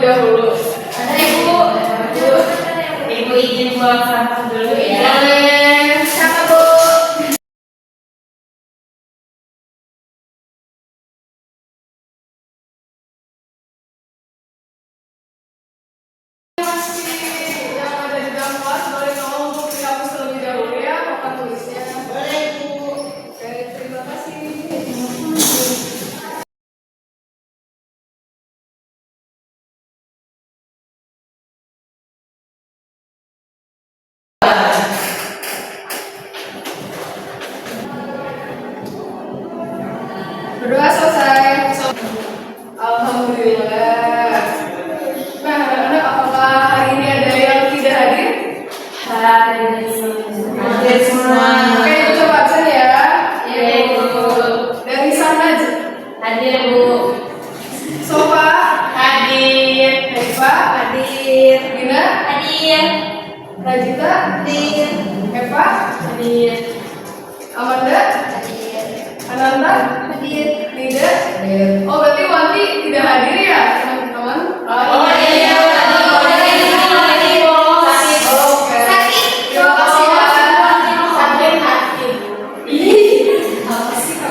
dahulu. Ada Ibu. Ibu izin buang sampah dulu ya. Boleh. Siapa Bu? Yang ada di dalam kelas boleh tolong untuk dihapus terlebih dahulu ya papan tulisnya. Boleh Ibu. Oke, terima kasih. Berdoa selesai. Alhamdulillah. Nah, anak-anak, apakah hari ini ada yang tidak hadir? Hadir semua. Oke, Ibu coba absen ya. Ya Ibu. Dari sana Hadir Bu. Sofa, Hadir. Eva, Hadir. Dina, Hadir. Rajita, Hadir. Eva, Hadir. Amanda, Hadir. Ananda, Hadir. Nida. Oh, berarti Wanti tidak hadir ya, teman-teman? Oh iya. Oke. Terima kasih ya.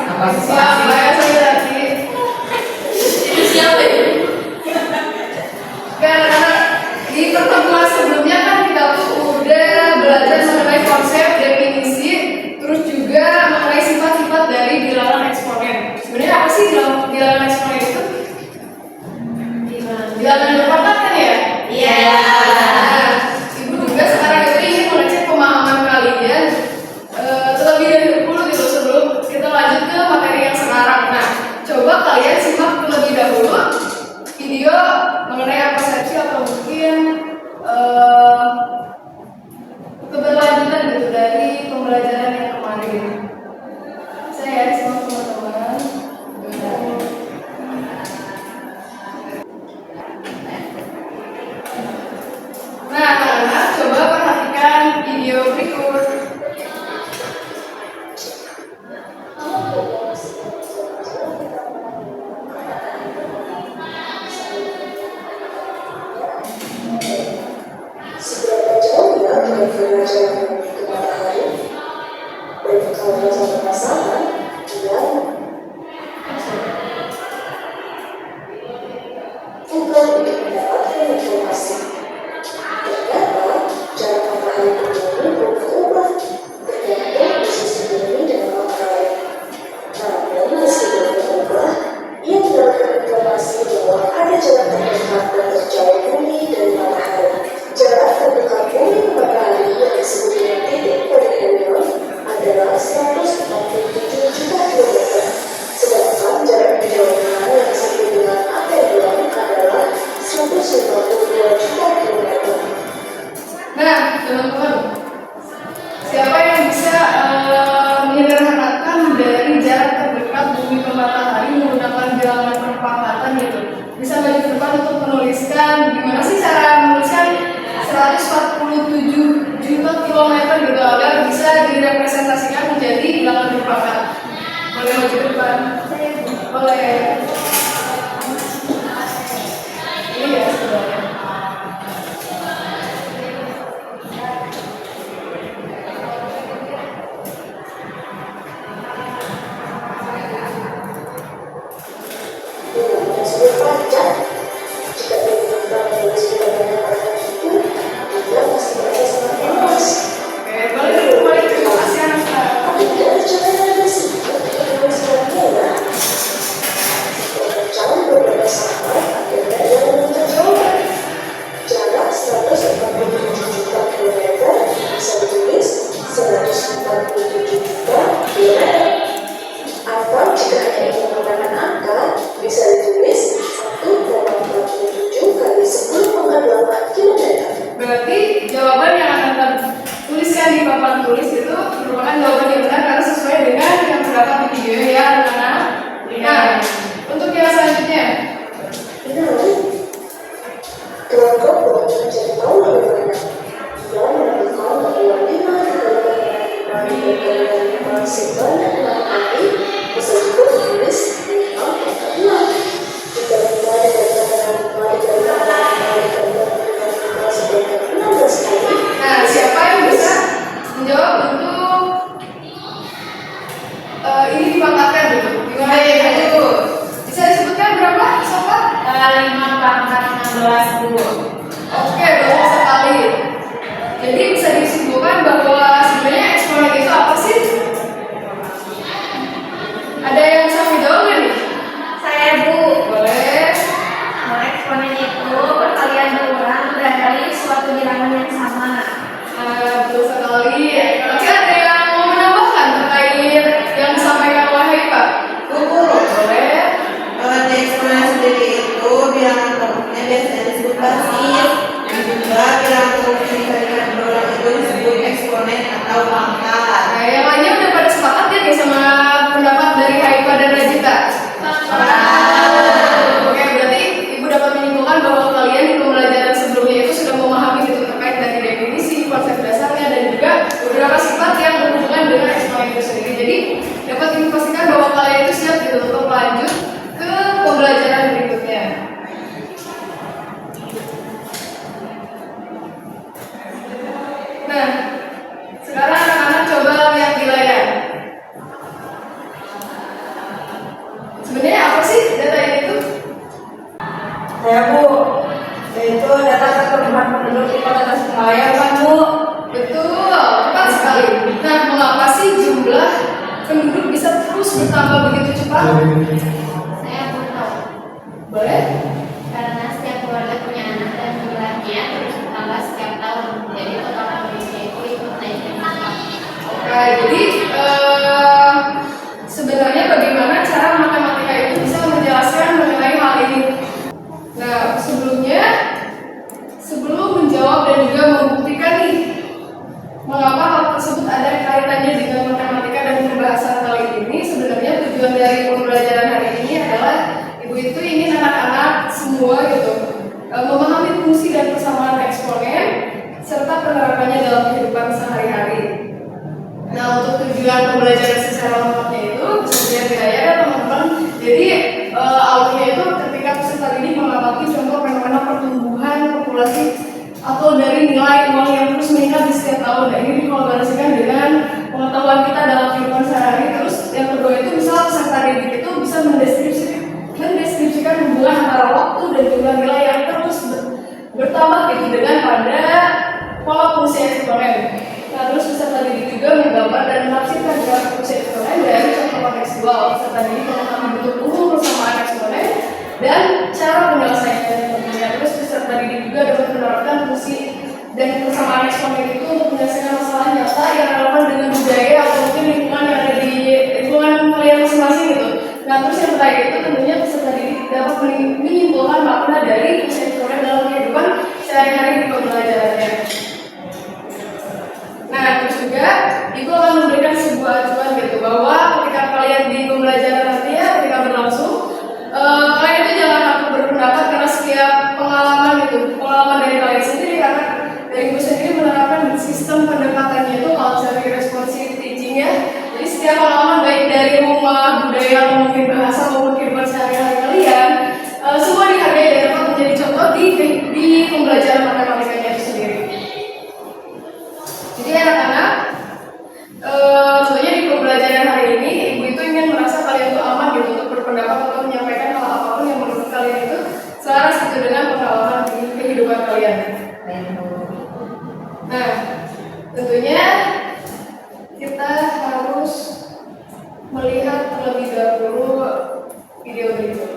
Apa sih? Saya lagi. Itu siapa ya? Karena di pertemuan sebelumnya kan kita tuh udah belajar mengenai konsep, definisi, terus juga mengenai sifat-sifat dari bilangan eksponen. Sebenarnya apa sih bilangan eksponen itu? Bilangan berpangkat kan ya? Iya. Nah, Ibu juga sekarang itu ingin mengecek pemahaman kalian terlebih dahulu gitu sebelum kita lanjut ke materi yang sekarang. Nah, coba kalian simak terlebih dahulu video mengenai persepsi atau mungkin keberlanjutan gitu dari pembelajaran yang kemarin. Saya simak teman-teman. Nah, anak-anak coba perhatikan video berikut. Seberapa jauh ya kira-kira jalan ke matahari? Dan kalau satu pasangan, gimana? Bukan untuk mendapatkan informasi. Ternyata jarak matahari ke bumi belum berubah, tergantung posisi bumi dengan matahari. Namun meski belum berubah, ia mendapatkan informasi bahwa ada jarak terdekat dan terjauh bumi dari matahari. Jarak terdekat bumi ke matahari yang disebut dengan titik perihelion adalah 147 juta kilometer, sedangkan jarak menjauhnya yang disebut dengan apelion adalah 152 juta kilometer. Nah, teman-teman, siapa yang bisa menyederhanakan dari jarak terdekat bumi ke matahari menggunakan bilangan perpangkatan gitu? Bisa maju ke depan untuk menuliskan gimana sih cara menuliskan 147 juta kilometer gitu agar bisa direpresentasikan menjadi bilangan perpangkatan. Boleh maju ke depan? Boleh. Ini ya sebenarnya. Dengan tersebut panjang, jika dilakukan menulis bilangan pada itu, dia pasti berada sangat luas. Oke, boleh terima kasih anak-anak. Tapi tidak percaya ada sih ketika menulis bilangan. Setelah jauh berbeda sama, akhirnya ia menemukan jawaban. Jarak 147 juta kilometer bisa ditulis 147 juta kilometer. Atau jika hanya ingin menggunakan angka, bisa ditulis 1,47 kali 10,8 kilometer. Berarti jawaban yang akan tuliskan di papan tulis itu merupakan jawaban yang benar karena sesuai dengan yang terdapat di video ya anak-anak. Nah, untuk yang selanjutnya, Nah, kelompok boleh mencari tahu lebih banyak. Dia menentukan bahwa 5 sebanyak 6 kali bisa juga ditulis 5 pangkat 6. Jika 5 dikalikan dengan 5 dikalikan dengan Juga bilang fungsi tarikan program itu disebut eksponen atau pangkat. Nah, yang lainnya udah pada sepakat ya guys sama pendapat dari Haifa dan Rajita? Oke, berarti Ibu dapat menyimpulkan bahwa kalian di pembelajaran sebelumnya itu sudah memahami gitu terkait dari definisi, konsep dasarnya, dan juga beberapa sifat yang berhubungan dengan eksponen itu sendiri. Jadi dapat Ibu pastikan bahwa kalian itu siap gitu untuk lanjut ke pembelajaran berikutnya. Nah, sekarang anak-anak coba lihat di layar. Sebenarnya apa sih data ini tuh? Saya Bu, itu data pertumbuhan penduduk di Kota Tasikmalaya kan Bu? Betul, tepat sekali. Nah, mengapa sih jumlah penduduk bisa terus bertambah begitu cepat? Saya belum tahu, Boleh? karena setiap keluarga punya anak dan jumlahnya terus bertambah setiap tahun. Jadi total penduduknya itu ikut naik dan cepat. Oke, jadi sebenarnya bagaimana cara matematika itu bisa menjelaskan mengenai hal ini? Nah, sebelum menjawab dan juga membuktikan nih mengapa hal tersebut ada kaitannya dengan matematika dan pembahasan kali ini, sebenarnya tujuan dari pembelajaran hari ini adalah Ibu itu ingin anak-anak semua gitu memahami fungsi dan persamaan eksponen serta penerapannya dalam kehidupan sehari-hari. Nah, untuk tujuan pembelajaran secara lengkapnya itu bisa dilihat di layar ya teman-teman. Jadi alurnya itu ketika peserta didik mengamati contoh fenomena pertumbuhan populasi atau dari nilai uang yang terus meningkat di setiap tahun. Nah, ini dikolaborasikan dengan pengetahuan kita dalam kehidupan sehari-hari. Terus yang kedua itu misal peserta didik itu bisa mendeskripsikan hubungan antara waktu dan jumlah nilai yang terus bertambah gitu dengan pada pola fungsi eksponen. Nah, terus peserta didik juga menggambar dan menafsirkan grafik fungsi eksponen dari contoh kontekstual. Peserta didik memahami bentuk umum persamaan eksponen dan cara penyelesaiannya tentunya. Terus peserta didik juga dapat menerapkan fungsi dan persamaan eksponen itu untuk menyelesaikan masalah nyata yang relevan dengan budaya atau mungkin lingkungan yang ada di lingkungan kalian masing-masing gitu. Nah, terus yang terakhir itu tentunya peserta didik dapat menyimpulkan makna dari fungsi eksponen dalam kehidupan sehari-hari di pembelajarannya. Nah, terus juga Ibu akan memberikan sebuah acuan gitu bahwa ketika kalian di pembelajaran nanti ya, ketika berlangsung, kalian itu jangan takut berpendapat karena setiap pengalaman dari kalian sendiri, karena dari Ibu sendiri menerapkan sistem pendekatannya itu culture responsive teaching ya. Jadi setiap pengalaman baik dari rumah, budaya, atau mungkin bahasa maupun kehidupan sehari-hari kalian, semua dihargai dan dapat menjadi contoh di pembelajaran matematikanya itu sendiri. Jadi anak-anak, tentunya di pembelajaran hari ini Ibu itu ingin merasa kalian itu aman gitu untuk berpendapat atau menyampaikan hal apapun yang menurut kalian itu selaras gitu dengan pengalaman di kehidupan kalian. Nah, tentunya kita harus melihat terlebih dahulu video berikut.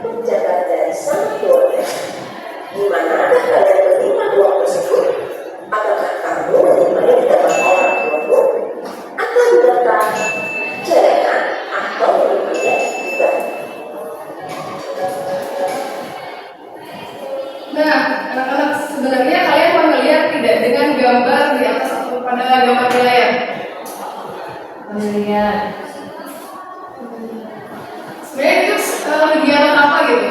Penjagaan dari sang dosen. Di manakah kalian menerima uang tersebut? Apakah kamu menerima di depan orang tuamu? Atau di depan celengan? Atau menerimanya di bank? Nah, anak-anak, sebenarnya kalian familiar tidak dengan gambar di atas atau pada gambar di layar? Familiar. Sebenarnya itu kegiatan apa gitu?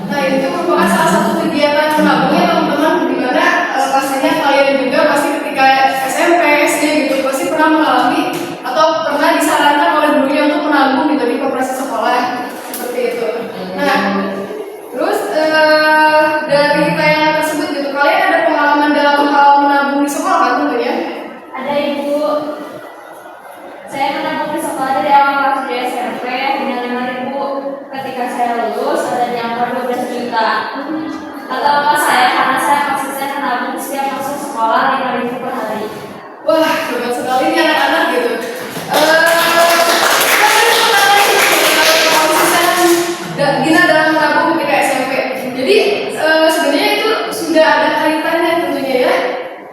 Nah, itu merupakan salah satu kegiatan menabungnya teman-teman, di mana pastinya kalian juga pasti ketika SMP, SD gitu pasti pernah mengalami atau pernah disarankan oleh gurunya untuk menabung gitu di koperasi sekolah seperti itu. Nah, terus dari tayangan tersebut gitu, kalian ada pengalaman dalam hal menabung di sekolah kan tentunya?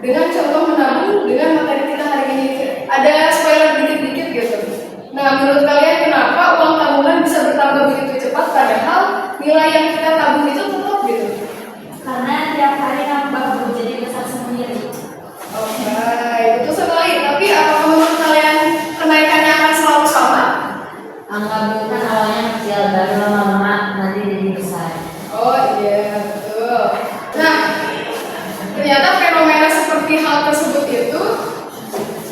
dengan contoh menabung dengan materi kita hari ini. Ada spoiler dikit-dikit gitu. Nah, menurut kalian kenapa uang tabungan bisa bertambah begitu cepat padahal nilai yang kita tabung itu tetap gitu? Karena tiap hari nambah Bu, jadi besar sendiri. Oke, betul sekali. Tapi apakah menurut kalian kenaikannya akan selalu sama? Anggap Bu kan awalnya kecil, baru lama-lama nanti jadi besar. Oh iya, betul. Nah, ternyata fenomena seperti hal tersebut itu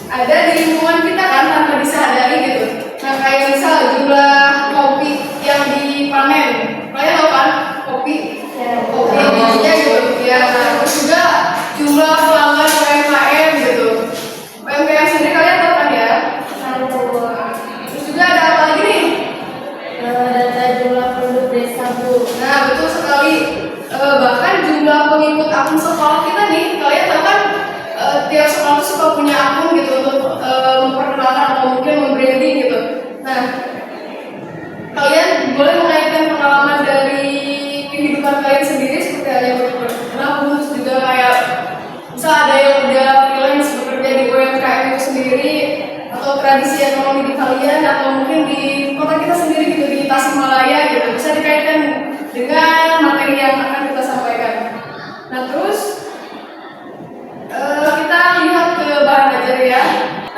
ada di lingkungan kita kan tanpa disadari gitu. Nah, kayak misal jumlah kopi yang dipanen. Kalian tahu kan kopi? Kopi yang bijinya gitu. Ya, terus juga jumlah pelanggan UMKM gitu. UMKM sendiri kalian tahu kan ya? Terus juga ada apa lagi nih? Data jumlah penduduk desa Bu. Nah, betul sekali. Bahkan jumlah pengikut akun sekolah kita nih, kalian tahu kan tiap sekolah suka punya akun gitu untuk memperkenalkan atau mungkin membranding gitu. Nah, kalian boleh mengaitkan pengalaman dari kehidupan kalian sendiri seperti ada yang menabung, terus juga kayak misal ada yang udah freelance bekerja di UMKM itu sendiri, atau tradisi ekonomi di kalian, atau mungkin di kota kita sendiri gitu, di Tasikmalaya gitu, bisa dikaitkan dengan materi yang akan kita sampaikan. Nah, terus kita lihat ke bahan ajar ya.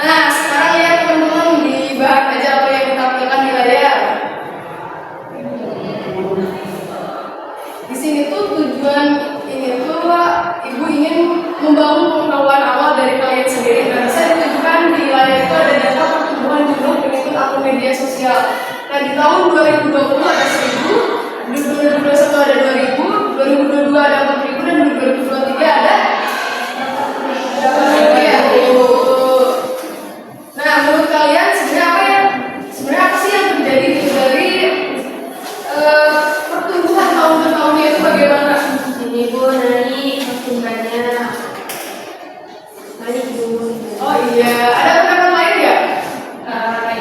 Nah, sekarang lihat teman-teman di bahan ajar apa yang ditampilkan di layar. Di sini tuh tujuan ini tuh ibu ingin membangun pengetahuan awal dari kalian sendiri. Nah, bisa ditunjukkan di layar itu ada data pertumbuhan jumlah pengikut akun media sosial. Nah, di tahun 2020 ada 1000, di 2021 ada 2000, 2022 ada 4000, dan 2023 ada 8000 ya. Nah, menurut kalian sebenarnya apa sih yang terjadi gitu dari pertumbuhan tahun ke tahunnya itu bagaimana? Ini Bu, naik pertumbuhannya naik Bu. Oh iya, ada pendapat lain ya?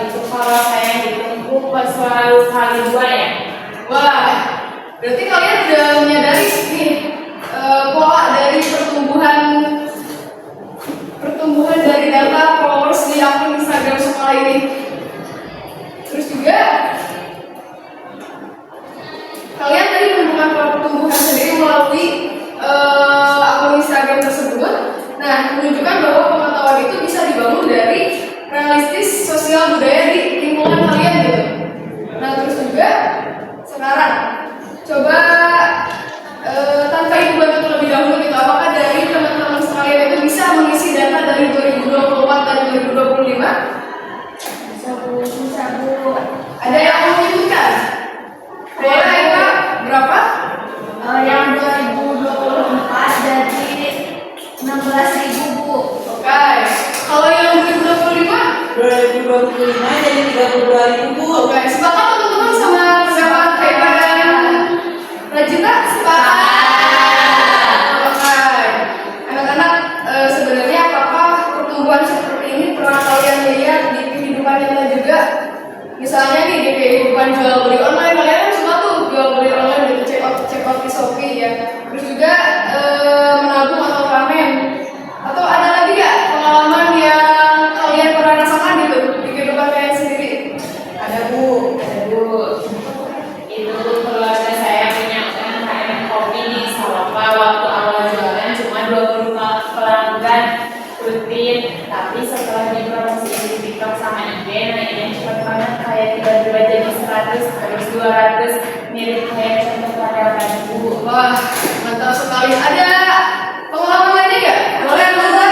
Itu kalau saya hitung Bu selalu kali 2 ya. Wah, berarti kalian udah menyadari nih pola dari pertumbuhan dari data followers di akun Instagram sekolah ini. Terus juga kalian tadi menemukan pola pertumbuhan sendiri melalui akun Instagram tersebut. Nah, menunjukkan bahwa pengetahuan itu bisa dibangun dari realistis sosial budaya di lingkungan kalian gitu. Nah, terus juga sekarang coba tanpa ibu bantu terlebih dahulu gitu, apakah dari teman-teman sekalian itu bisa mengisi data dari 2024 dan 2025? Bisa Bu. Ada yang mau menyebutkan? Boleh Kak, berapa? Yang 2024 jadi 16.000 Bu. Oke, kalau yang 2025? 2025 jadi 32.000 Bu. Oke, sepakat teman-teman sama pendapat Kaifa dan Rajita? Sepakat. Oke, anak-anak sebenarnya apakah pertumbuhan seperti ini pernah kalian lihat di kehidupan nyata juga? Misalnya nih di kehidupan jual beli online, kalian kan suka tuh jual beli online gitu, check out di Shopee ya. Terus juga menabung atau ramen. Atau ada lagi ya pengalaman yang kalian pernah rasakan gitu di kehidupan kalian sendiri? Ada Bu. Itu keluarga saya punya UMKM kopi di Salapa. Waktu awal jualan cuma 25 pelanggan rutin, tapi setelah dipromosiin di TikTok sama IG, naiknya cepat banget, kayak tiba-tiba jadi 100, terus 200, mirip kayak contoh karyawan tadi Bu. Wah, mantap sekali. Ada pengalaman lainnya nggak? Boleh Tante?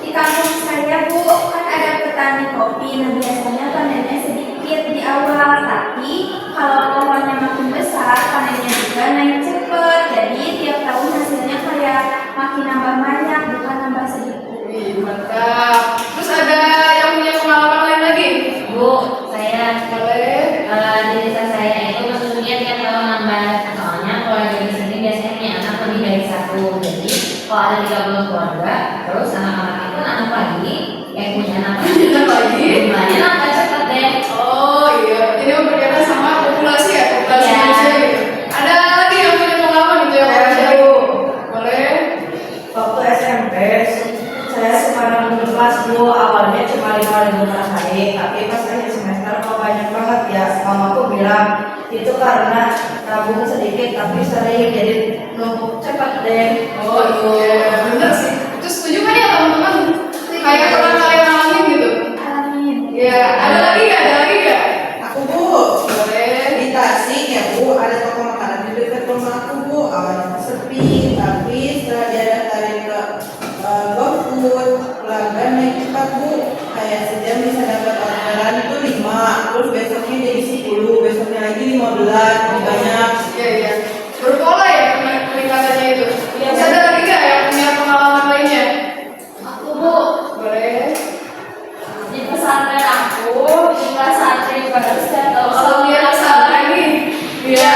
Di kampung saya Bu kan ada petani kopi. Nah biasanya panennya sedikit di awal, tapi kalau pohonnya makin besar panennya juga naik cepet. Jadi tiap tahun hasilnya kayak makin nambah banyak, bukan nambah sedikit. Wih, mantap. Terus ada yang punya pengalaman lain lagi? Bu, saya Boleh. di desa saya itu tentunya tiap tahun nambah, soalnya keluarga di sini biasanya punya anak lebih dari 1. Jadi kalau ada 30 keluarga, terus anak-anak itu anak lagi, yang punya anak Lagi? jumlahnya nambah cepet deh. Oh iya, ini berkaitan sama populasi ya, populasi Iya. manusia gitu. Ada lagi yang punya pengalaman gitu yang Saya boleh share? Bu, Boleh. waktu SMP, saya suka nambah kelas Bu. Awalnya cuma 5.000 per hari, tapi pas akhir semester kok banyak banget ya. Mamaku bilang itu karena nabung sedikit tapi sering, jadi numpuk cepat deh. Oh iya, bener sih. Itu setuju kan ya teman-teman? Kayak pernah kalian alamin gitu? Alamin. Ya, ada lagi nggak? Ada lagi nggak? Aku Bu, Boleh. di Tasik ya Bu, ada toko makanan di dekat rumah aku Bu. Awalnya sepi, tapi setelah diadaptasi ke GoFood, pelanggan naik cepat Bu. Kayak sejam bisa dapat orderan itu 5, terus besoknya jadi 10, besoknya lagi 15, lebih banyak. Iya, iya. Berpola ya peningkatannya itu. Iya, Bisa ada lagi nggak yang punya pengalaman lainnya? Aku Bu, Boleh. di pesantren aku jumlah santri baru setiap tahun Kalau dia pesantren nih, iya.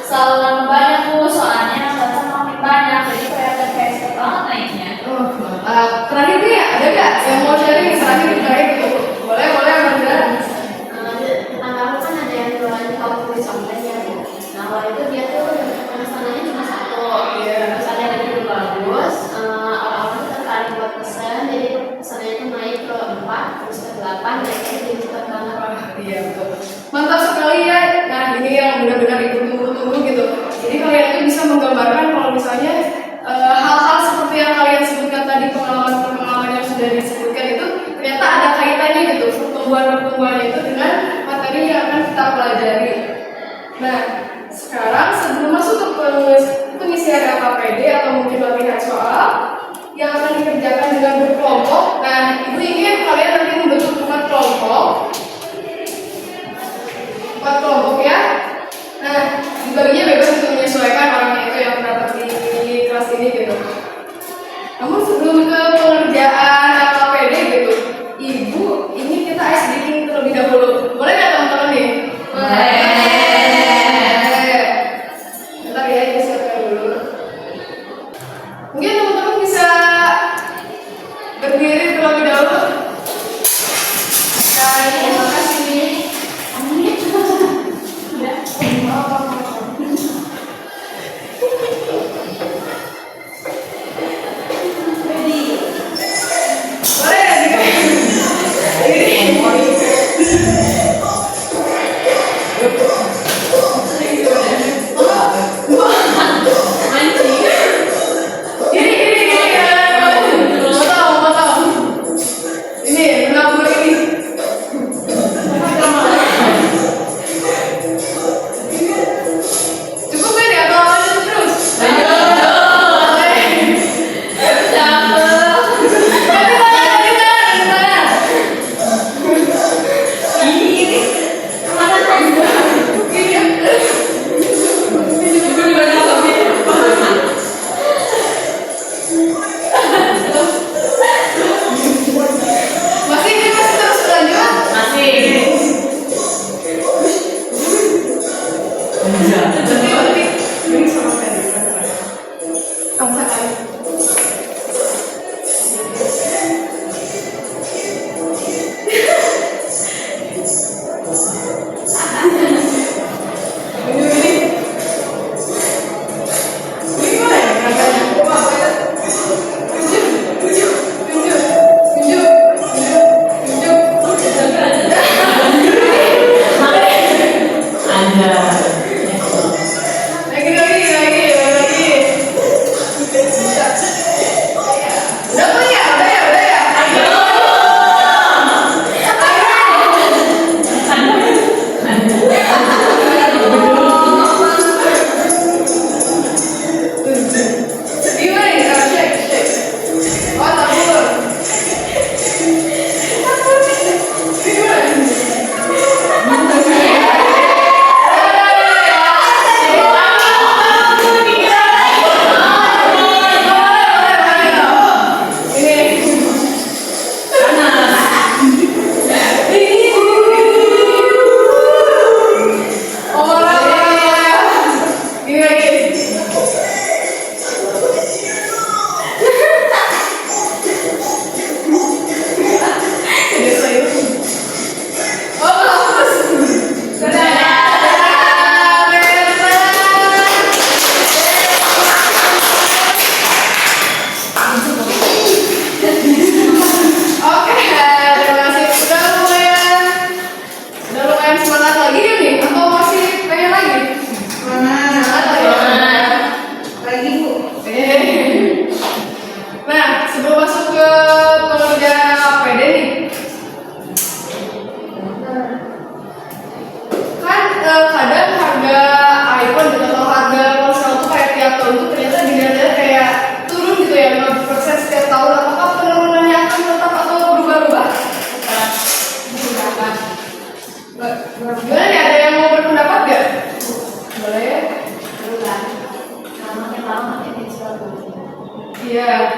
selalu nambah banyak Bu, soalnya yang datang makin banyak, jadi kelihatan kayak cepet banget naiknya. Terakhir nih ada nggak yang mau sharing terakhir gitu? Boleh, boleh, Amanda. Tetangga aku kan ada yang jualan di kampung kulit online ya Bu. Nah waktu itu dia tuh pemesanannya cuma satu, terus ada yang lebih bagus. Orang-orang tuh tertarik buat pesan, jadi pesanannya tuh naik ke 4, terus ke 8, naiknya jadi cepet banget. Iya, betul. Mantap sekali ya. Nah, ini yang benar-benar ibu tunggu-tunggu gitu. Jadi kalian itu bisa menggambarkan kalau misalnya hal-hal seperti yang kalian sebutkan tadi, pengalaman-pengalaman yang sudah disebutkan itu ternyata ada kaitannya gitu, pertumbuhan-pertumbuhannya itu dengan materi yang akan kita pelajari. Nah, sekarang sebelum masuk ke pengisian LKPD atau mungkin latihan soal yang akan dikerjakan dengan berkelompok. Nah, ibu ingin kalian nanti membentuk 4 kelompok. 4 kelompok ya. Nah, dibaginya bebas untuk menyesuaikan orangnya itu yang terdapat di kelas ini gitu. Namun sebelum ke pengerjaan LKPD gitu, ibu ini kita ice breaking terlebih dahulu. Boleh nggak teman-teman nih? Boleh. Bentar ya, ibu siapkan dulu. Mungkin teman-teman bisa berdiri terlebih dahulu. Nah, terima kasih. Tujuh.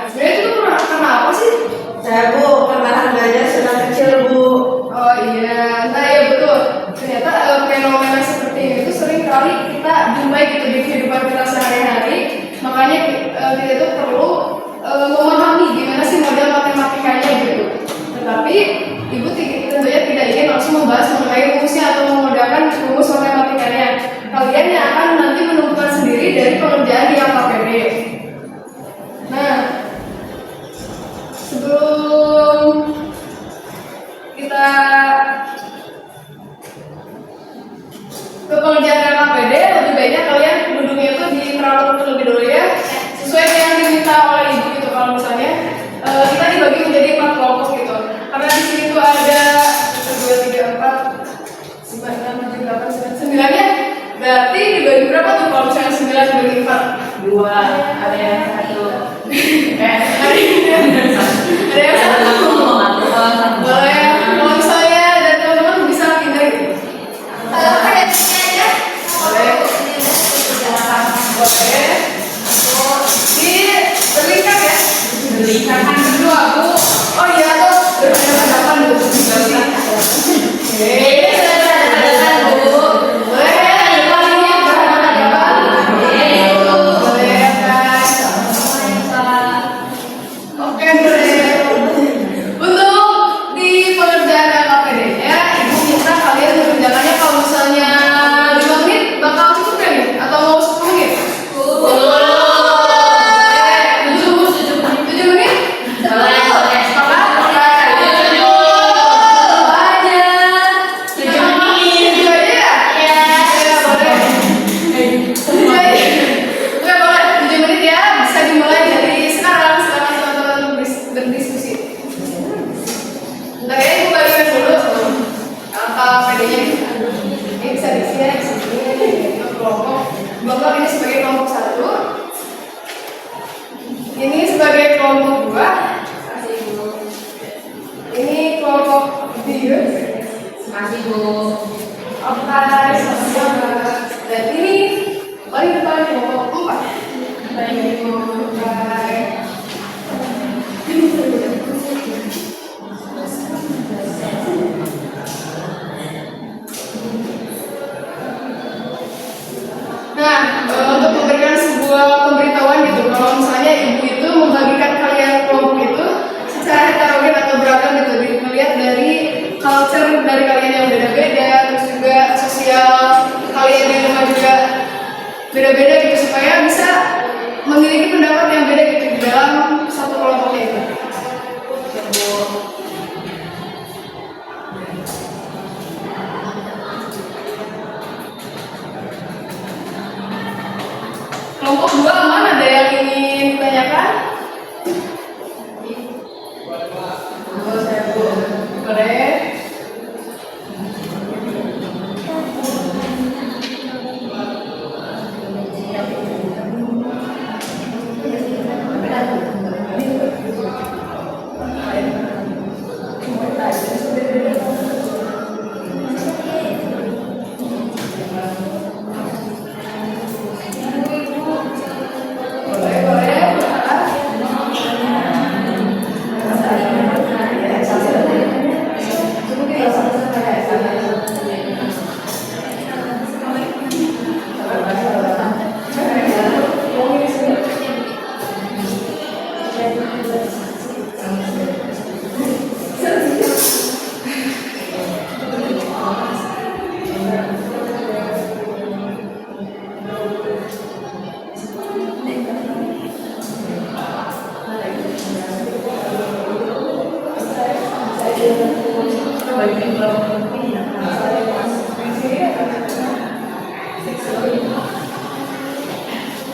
sebenarnya itu tuh karena apa sih? Saya Bu, karena harganya sudah kecil Bu. Oh iya, nah ya betul. Ternyata fenomena seperti itu sering kali kita jumpai gitu di kehidupan kita sehari-hari. Makanya kita itu perlu memahami gimana sih model matematikanya gitu. Tetapi Ibu tentunya tidak ingin langsung membahas mengenai rumusnya atau memudahkan rumus matematikanya. Kalian yang akan nanti menemukan sendiri dari pengerjaan di LKPD. Nah, sebelum kita ke pengerjaan LKPD, lebih baiknya kalian duduknya itu di teratur terlebih dulu ya, sesuai dengan yang diminta oleh Ibu gitu. Kalau misalnya kita dibagi menjadi 4 kelompok gitu, karena di sini tuh ada 1, 2, 3, 4, 5, 6, 7, 8, 9 ya. Berarti dibagi berapa tuh kalau misalnya 9 dibagi 4? 2, ada yang 1. Ada yang 1. Boleh. Kalau misalnya dari teman-teman bisa pindah gitu. Pakai ini aja. Boleh. Boleh. Di berlingkar ya. Berlingkar. Berdua Bu. Oh iya tuh berhadapan dulu. Oke. Berhadapan Bu. Boleh. Depannya berhadapan. Boleh kan. Oke boleh. Untuk di pengerjaan LKPD-nya, Ibu minta kalian mengerjakannya kalau misalnya 5 menit bakal cukup kan nih? Atau mau 10 menit? 7 menit? Boleh. Sepakat? Aja. 7 aja ya? Iya, boleh. 7 aja. Oke, boleh. 7 menit ya. Bisa dimulai dari sekarang. Silakan teman-teman berdiskusi. Bentar ya, Ibu bagikan dulu LKPD-nya. Ini bisa di sini, di sini. Kelompok ini sebagai kelompok 1. Ini sebagai kelompok 2. Ini kelompok 3. Makasih Bu. Oke, sama-sama. Dan ini paling depan kelompok 4. Baik, baik. Nah, untuk memberikan sebuah pemberitahuan gitu, kalau misalnya Ibu itu membagikan kalian kelompok itu secara heterogen atau beragam gitu, dilihat dari culture dari kalian yang beda-beda, terus juga sosial kalian di rumah juga beda-beda gitu, supaya bisa memiliki pendapat yang beda gitu di dalam satu kelompoknya itu. Kelompok 2 aman, ada yang ingin ditanyakan? Boleh. Boleh, boleh.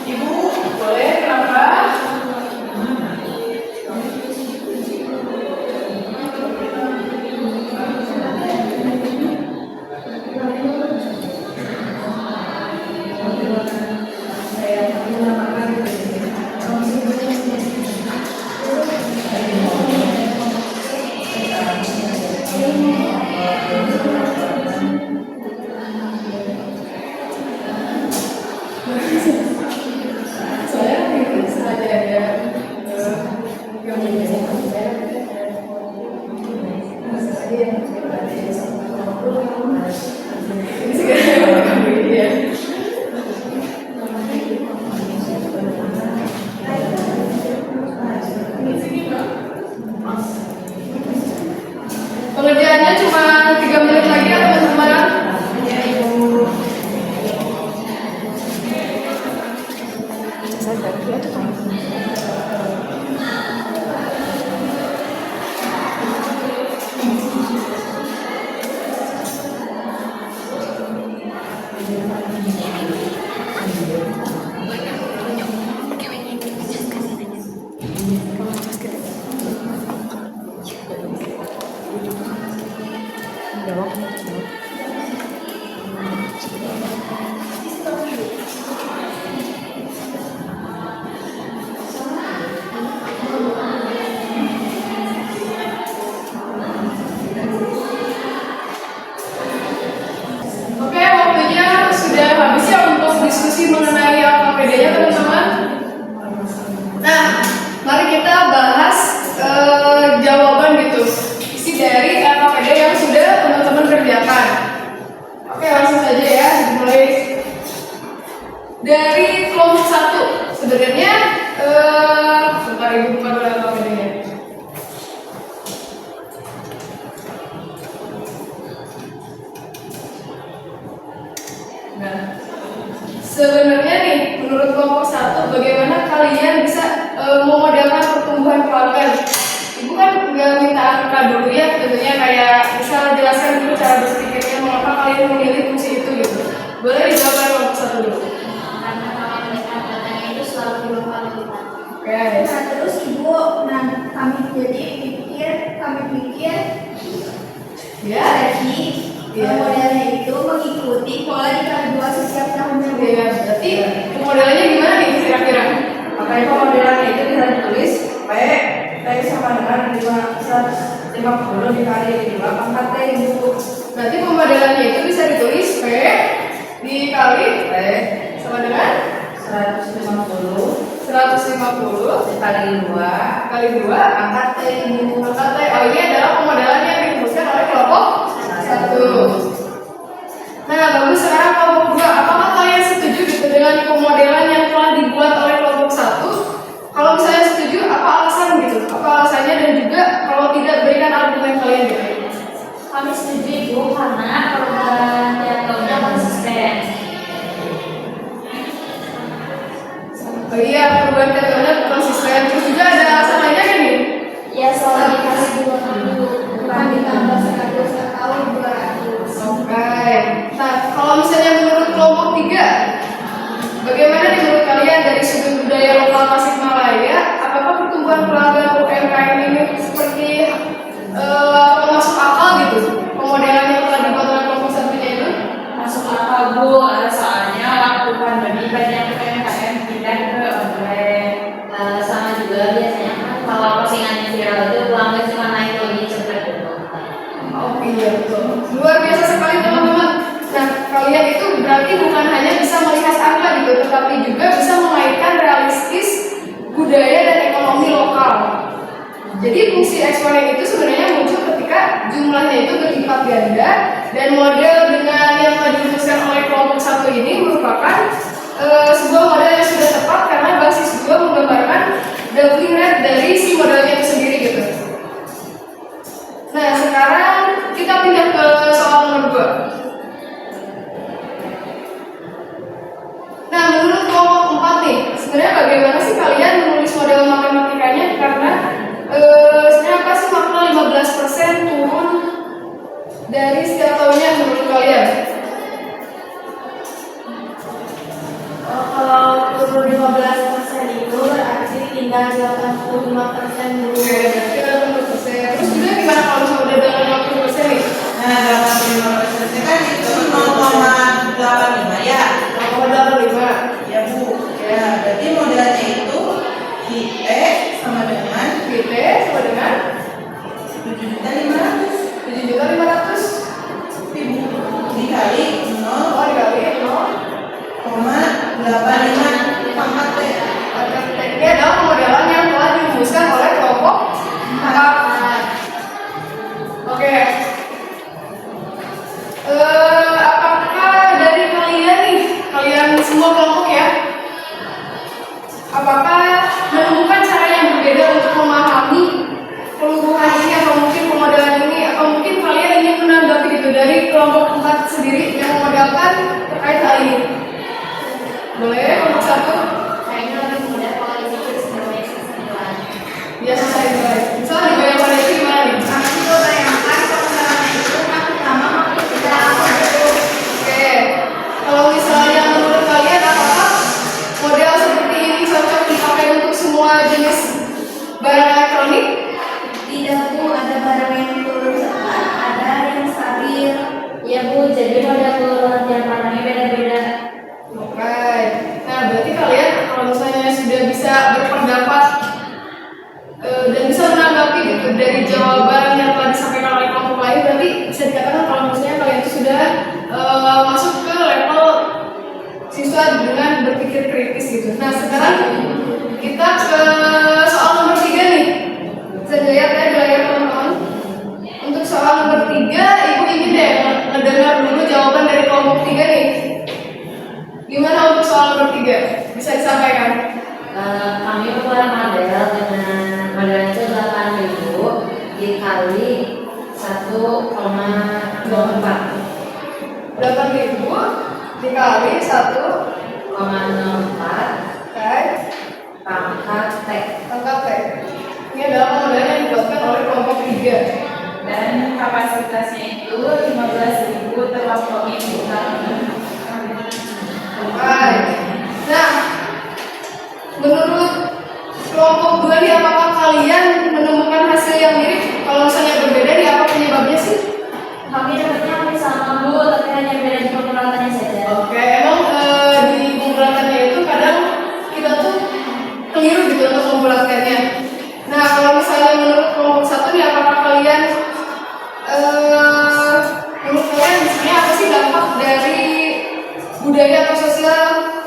Ibu, boleh kenapa? paling memilih fungsi itu gitu? Boleh dijawab oleh kelompok 1 dulu. Karena kalau melihat datanya itu selalu 2 kali lipat. Oke. Nah terus ibu, kami pikir Ya. jadi Iya. modelnya itu mengikuti pola dikali 2 setiap tahunnya. Bu. Iya, berarti modelnya gimana nih kira-kira? Makanya pemodelannya itu bisa ditulis P sama dengan 150 dikali 5 pangkat T ibu. Berarti pemodelannya itu bisa ditulis P dikali P sama dengan 150 150 dikali 2 kali 2 pangkat T ibu. angka T. Oh ini adalah pemodelan yang dirumuskan oleh kelompok 1. Nah, bagus. Sekarang kelompok 2. Apakah kalian setuju gitu dengan pemodelan yang telah dibuat oleh kelompok 1? Kalau misalnya setuju, apa alasan gitu? Apa alasannya, dan juga kalau tidak, berikan argumen kalian gitu. Kami setuju Ibu karena perubahan tiap tahunnya konsisten. Oh iya, perubahan tiap tahunnya konsisten. Terus juga ada alasan lainnya kan nih? Ya soal dikasih 2 minggu, bukan ditambah sekali setahun 200. Oke. Nah, kalau misalnya menurut kelompok 3, bagaimana nih menurut kalian dari sudut budaya lokal Tasikmalaya? Apakah pertumbuhan pelanggan UMKM ini seperti masuk akal gitu? Pemodelan yang telah dibuat oleh kelompok 1-nya itu? Masuk akal Bu, soalnya waktu pandemi banyak UMKM pindah ke online. Sama juga biasanya kan kalau postingannya viral itu pelanggan cuma naik lebih cepat gitu. Oh iya, betul. Luar biasa sekali teman-teman. Nah, kalian itu berarti bukan hanya bisa melihat angka gitu, tetapi juga bisa mengaitkan realistis budaya dan ekonomi lokal. Jadi fungsi eksponen itu sebenarnya muncul ketika jumlahnya itu berlipat ganda, dan model dengan yang telah dirumuskan oleh kelompok 1 ini merupakan sebuah model yang sudah tepat karena basis 2 menggambarkan doubling rate dari si modelnya itu sendiri gitu. Nah, sekarang kita pindah ke soal nomor 2. Nah, menurut kelompok 4 nih, sebenarnya bagaimana sih kalian menulis model matematikanya? Karena sebenarnya apa sih makna 15% turun dari setiap tahunnya menurut kalian? Kalau turun 15% itu berarti tinggal 85% dulu. Oke, berarti 80%. Terus juga gimana kalau misalnya udah 80% nih? Nah, 85% kan itu 0,85 ya. 0,85. Ya Bu. Ya, berarti modelnya itu di T sama dengan PT sama dengan 7.500 7.500.000 dikali 0,85 oh dikali 0,85 pangkat T. Ini adalah pemodelan yang telah dirumuskan oleh kelompok 4. Oke. Apakah dari kalian nih, kalian semua kelompok ya, apakah menemukan cara yang berbeda untuk memahami peluruhan ini, atau mungkin pemodelan ini, atau mungkin kalian ingin menanggapi gitu dari kelompok 4 sendiri yang memodelkan terkait hal ini? Boleh, kelompok 1? Kayaknya lebih mudah kalau dipikir sebagai kesimpulan. Ya, selesai. Misalnya di bayangan itu gimana nih? Aku coba bayangkan pemodelan itu kan pertama makin tidak Oke, kalau misalnya menurut kalian apakah model seperti ini cocok dipakai untuk semua jenis barang elektronik? tidak Bu, ada barang yang turun cepat, ada yang stabil. Ya Bu, jadi model peluruhan tiap barangnya beda-beda. Oke, nah berarti kalian kalau misalnya sudah bisa berpendapat dan bisa menanggapi gitu dari jawaban yang telah disampaikan oleh kelompok lain, berarti bisa dikatakan kalau misalnya kalian itu sudah masuk ke level siswa dengan berpikir kritis gitu. Nah sekarang kita ke soal nomor 3 nih. Bisa dilihat ya di layar teman-teman. Untuk soal nomor 3, ibu ingin deh mendengar dulu jawaban dari kelompok 3 nih. Gimana untuk soal nomor 3? Bisa disampaikan? Kami membuat model dengan model itu 8.000 dikali 1,24 8.000 dikali 1 Oke, pangkat T. angka T. Ini adalah pemodelan yang dibuatkan oleh kelompok 3. Dan kapasitasnya itu 15.000 terlampau itu. Baik. Nah, menurut kelompok 2 nih, apakah kalian menemukan hasil yang mirip? Kalau misalnya berbeda nih, apa penyebabnya sih? Kami dapatnya hampir sama Bu, tapi hanya beda di penguratannya saja. Oke, emang di pembulatannya itu kadang kita tuh keliru gitu untuk membulatkannya. Nah, kalau misalnya menurut kelompok 1 nih, apakah kalian menurut kalian misalnya apa sih dampak dari budaya atau sosial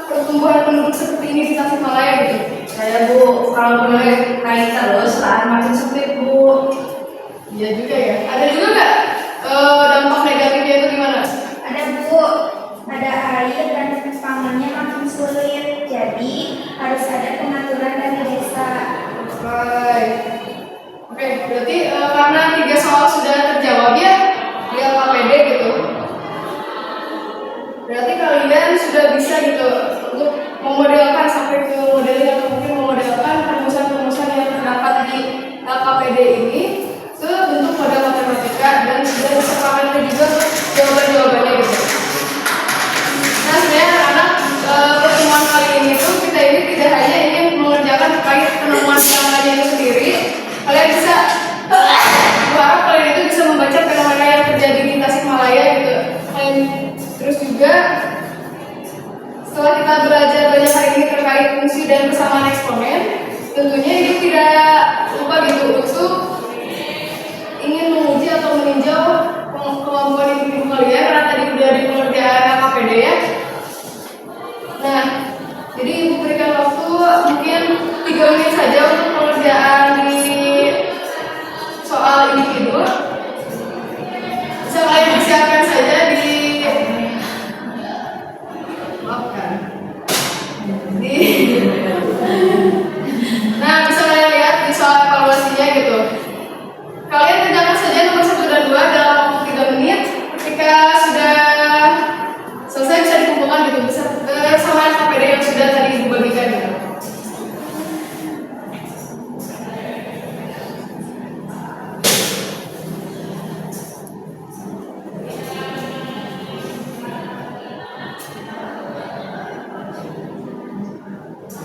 pertumbuhan penduduk seperti ini di Tasikmalaya gitu? Saya Bu, kalau boleh naik terus, lahan makin sempit Bu. Iya juga ya. Ada juga nggak dampak negatifnya itu gimana? Ada Bu, ada air dan pangannya makin sulit. Jadi harus ada pengaturan dari desa. Baik. Oke, berarti karena 3 soal sudah terjawab ya di LKPD gitu. Berarti kalian sudah bisa gitu untuk memodelkan sampai ke modeling atau mungkin memodelkan rumusan-rumusan yang terdapat di LKPD ini ke bentuk model matematika dan sudah bisa pamerkan juga jawaban-jawabannya gitu. Nah, sebenarnya anak-anak pertemuan kali ini tuh kita ini tidak hanya ingin mengerjakan terkait penemuan fenomena itu sendiri. Kalian bisa berharap kalian itu bisa membaca fenomena yang terjadi di Tasikmalaya gitu. Kalian terus juga setelah kita belajar banyak hari ini terkait fungsi dan persamaan eksponen, tentunya ini tidak lupa gitu untuk ingin menguji atau meninjau kemampuan individu kalian karena tadi udah di pengerjaan LKPD ya. Nah, jadi Ibu berikan waktu mungkin 3 menit saja untuk pengerjaan di soal individu. Bisa kalian persiapkan saja di Nah, bisa kalian lihat di soal evaluasinya gitu. Kalian kerjakan saja nomor 1 dan 2 dalam waktu 3 menit. Ketika sudah selesai bisa dikumpulkan gitu, bisa sama LKPD yang sudah tadi Ibu bagikan gitu.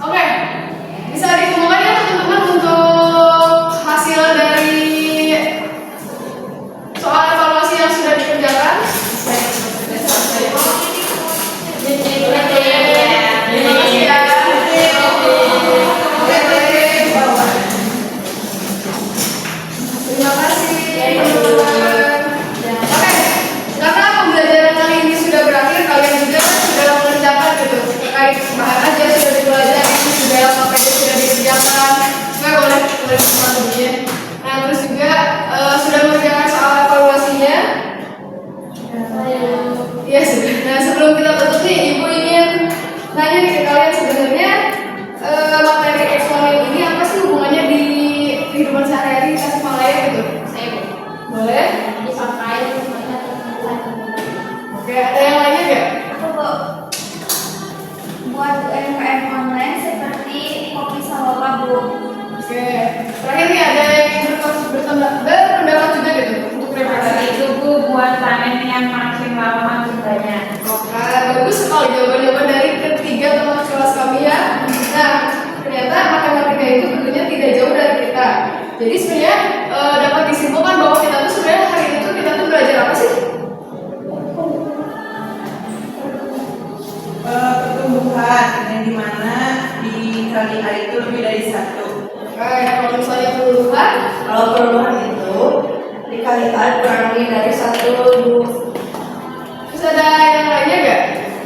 Oke, bisa dikumpulkan ya teman-teman untuk hasil dari soal evaluasi yang sudah dikerjakan. Terima kasih ya. Terima kasih teman-teman. Oke, karena pembelajaran kali ini sudah berakhir, kalian juga sudah mengerjakan gitu terkait bahan aja sudah dipelajari, sudah LKPD sudah dikerjakan. Nggak boleh teman-teman. Nah, terus juga sudah mengerjakan soal evaluasinya. Iya sudah. Nah, sebelum kita tutup nih, Ibu ingin nanya nih ke kalian sebenarnya materi eksponen ini apa sih hubungannya di kehidupan sehari-hari di Tasikmalaya gitu? Boleh? Dipakai Oke, ada yang lainnya nggak? Aku Bu, buat UMKM online seperti kopi saloka Bu. Oke, terakhir nih ada yang berpendapat juga gitu untuk referensi. Itu Bu buat panen yang makin lama makin banyak. Oke, bagus sekali jawaban-jawaban dari ketiga teman kelas kami ya. Nah, ternyata matematika itu tentunya tidak jauh dari kita. Jadi sebenarnya dapat disimpulkan bahwa kita tuh sebenarnya hari itu kita tuh belajar apa sih? Pertumbuhan yang dimana dikali A itu lebih dari 1. Kalau misalnya perluhan, Kalau perluhan itu dikali A kurang lebih dari 1. terus ada yang lainnya nggak?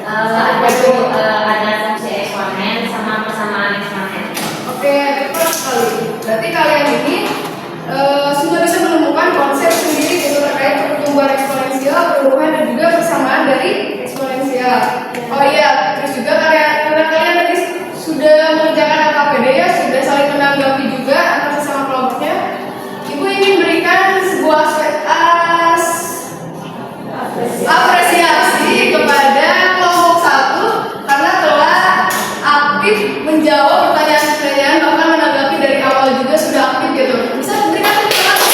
Ada itu ada fungsi eksponen sama persamaan eksponen. Oke, tepat sekali. Berarti kalian ini sudah bisa menemukan konsep sendiri gitu terkait pertumbuhan eksponensial, pertumbuhan dan juga persamaan dari eksponensial. Oh iya, terus juga karena kalian tadi sudah mengerjakan LKPD ya, sudah saling menanggapi juga antar sesama kelompoknya. Ibu ingin berikan sebuah apresiasi kepada kelompok 1 karena telah aktif menjawab pertanyaan-pertanyaan, bahkan menanggapi dari awal juga sudah aktif gitu. Bisa berikan tepuk tangan.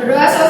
Berdoa